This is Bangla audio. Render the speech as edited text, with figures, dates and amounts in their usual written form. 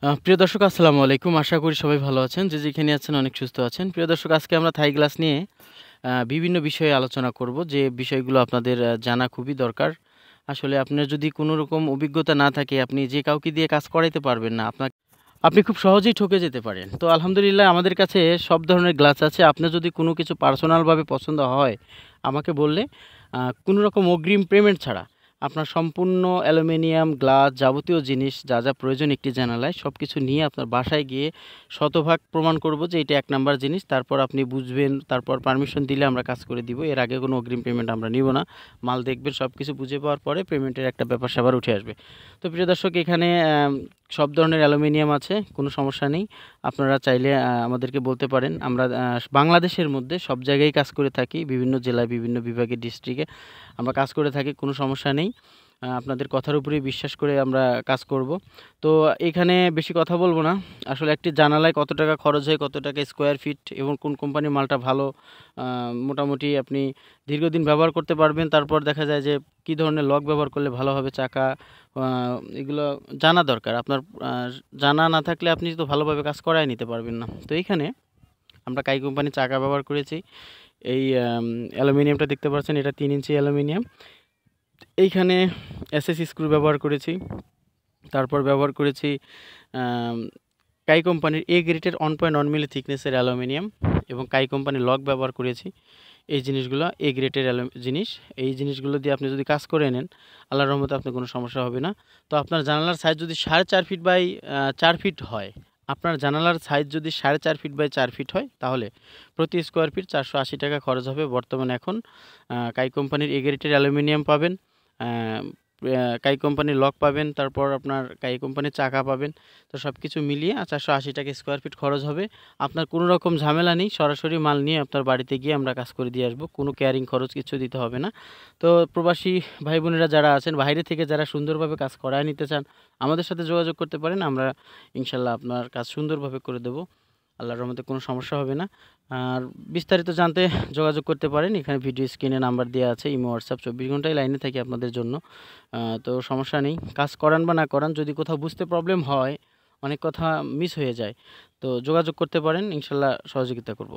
প্রিয় দর্শক আসসালামু আলাইকুম। আশা করি সবাই ভালো আছেন। যে যেখানে আছেন অনেক সুস্থ আছেন। প্রিয় দর্শক আজকে আমরা থাই গ্লাস নিয়ে বিভিন্ন বিষয়ে আলোচনা করব। যে বিষয়গুলো আপনাদের জানা খুবই দরকার। আসলে আপনার যদি কোনো রকম অভিজ্ঞতা না থাকে আপনি যে কাউকে দিয়ে কাজ করাইতে পারবেন না। আপনি খুব সহজেই ঠকে যেতে পারেন। তো আলহামদুলিল্লাহ আমাদের কাছে সব ধরনের গ্লাস আছে। আপনার যদি কোনো কিছু পার্সোনালভাবে পছন্দ হয় আমাকে বললে কোনো রকম অগ্রিম পেমেন্ট ছাড়া আপনার সম্পূর্ণ অ্যালুমিনিয়াম, গ্লাস যাবতীয় জিনিস যা প্রয়োজন একটি জানালায় সবকিছু নিয়ে আপনার বাসায় গিয়ে শতভাগ প্রমাণ করব যে এটা ১ নাম্বার জিনিস। তারপর আপনি বুঝবেন, তারপর পারমিশন দিলে আমরা কাজ করে দিব। এর আগে কোনো অগ্রিম পেমেন্ট আমরা নিব না। মাল দেখবেন সবকিছু বুঝে পাওয়ার পরে পেমেন্টের একটা ব্যাপার-স্যাপার উঠে আসবে। তো প্রিয় দর্শক এখানে সব ধরনের অ্যালুমিনিয়াম আছে, কোনো সমস্যা নেই। আপনারা চাইলে আমাদেরকে বলতে পারেন। আমরা বাংলাদেশের মধ্যে সব জায়গায় কাজ করে থাকি। বিভিন্ন জেলায়, বিভিন্ন বিভাগে, ডিস্ট্রিক্টে আমরা কাজ করে থাকি। কোনো সমস্যা নেই। আপনাদের কথার উপরেই বিশ্বাস করে আমরা কাজ করব। তো এখানে বেশি কথা বলব না। আসলে একটি জানালায় কত টাকা খরচ হয়, কত টাকা স্কোয়ার ফিট এবং কোন কোম্পানির মালটা ভালো, আ মোটামুটি আপনি দীর্ঘদিন ব্যবহার করতে পারবেন। তারপর দেখা যায় যে কী ধরনের লক ব্যবহার করলে ভালো হবে, চাকা, আ এগুলো জানা দরকার। আপনার জানা না থাকলে আপনি তো ভালোভাবে কাজ করাই নিতে পারবেন না। তো এইখানে আমরা কাই কোম্পানির চাকা ব্যবহার করেছি। এই অ্যালুমিনিয়ামটা দেখতে পাচ্ছেন, এটা ৩ ইঞ্চি অ্যালুমিনিয়াম। এইখানে এসএস স্ক্রু ব্যবহার করেছি। তারপর ব্যবহার করেছি আম কাই কোম্পানির এ গ্রেডের 1.1 মিলি থিকনেসের অ্যালুমিনিয়াম এবং কাই কোম্পানির লক ব্যবহার করেছি। এই জিনিসগুলো এ গ্রেডের জিনিস। এই জিনিসগুলো দিয়ে আপনি যদি কাজ করে নেন, আল্লাহর রহমতে আপনার কোনো সমস্যা হবে না। তো আপনার জানালার সাইজ যদি 4.5 ফিট বাই 4 ফিট হয়, আপনার জানালার সাইজ যদি 4.5 ফিট বাই 4 ফিট হয়, তাহলে প্রতি স্কোয়ার ফিট ৳৪৮০ খরচ হবে। বর্তমানে এখন কাই কোম্পানির এ গ্রেডের অ্যালুমিনিয়াম পাবেন, আ কাই কোম্পানির লক পাবেন, তারপর আপনার কাই কোম্পানির চাকা পাবেন। তো সবকিছু মিলিয়ে ৳৪৮০ স্কোয়ার ফিট খরচ হবে। আপনার কোনো রকম ঝামেলা নেই। সরাসরি মাল নিয়ে আপনার বাড়িতে গিয়ে আমরা কাজ করে দিয়ে আসবো। কোনো ক্যারিং খরচ কিছু দিতে হবে না। তো প্রবাসী ভাই-বোনেরা যারা আছেন, বাইরে থেকে যারা সুন্দরভাবে কাজ করায় নিতে চান, আমাদের সাথে যোগাযোগ করতে পারেন। আমরা ইনশাআল্লাহ আপনার কাজ সুন্দরভাবে করে দেব। আল্লাহর রহমতে কোনো সমস্যা হবে না। আর বিস্তারিত জানতে যোগাযোগ করতে পারেন। এখানে ভিডিও স্ক্রিনে নাম্বার দেয়া আছে। ইমো, হোয়াটসঅ্যাপ ২৪ ঘন্টাই লাইনে থাকি আপনাদের জন্য। তো সমস্যা নেই। কাজ করান বা না করান, যদি কোথাও বুঝতে প্রবলেম হয়, অনেক কথা মিস হয়ে যায়। তো যোগাযোগ করতে পারেন। ইনশাআল্লাহ সহযোগিতা করব।